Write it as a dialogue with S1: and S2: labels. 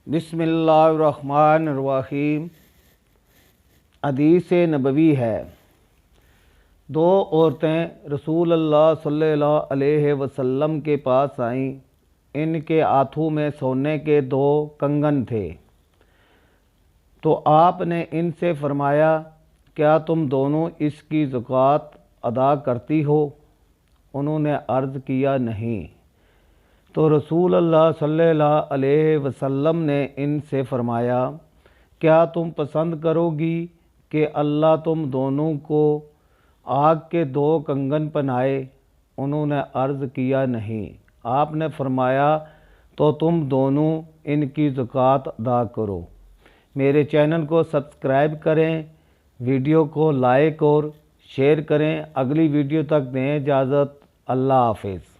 S1: बिस्मिल्लाहिर्रहमानिर्रहीम। हदीस नबवी है, दो औरतें रसूल अल्लाह सल्लल्लाहु अलैहि वसल्लम के पास आईं। इनके हाथों में सोने के दो कंगन थे। तो आपने इनसे फरमाया, क्या तुम दोनों इसकी ज़कात अदा करती हो? उन्होंने अर्ज़ किया, नहीं। तो रसूल अल्लाह सल्लल्लाहु अलैहि वसल्लम ने इनसे फरमाया, क्या तुम पसंद करोगी कि अल्लाह तुम दोनों को आग के दो कंगन पहनाए? उन्होंने अर्ज़ किया, नहीं। आपने फरमाया, तो तुम दोनों इनकी ज़कात अदा करो। मेरे चैनल को सब्सक्राइब करें, वीडियो को लाइक और शेयर करें। अगली वीडियो तक दें इजाज़त। अल्लाह हाफ़िज़।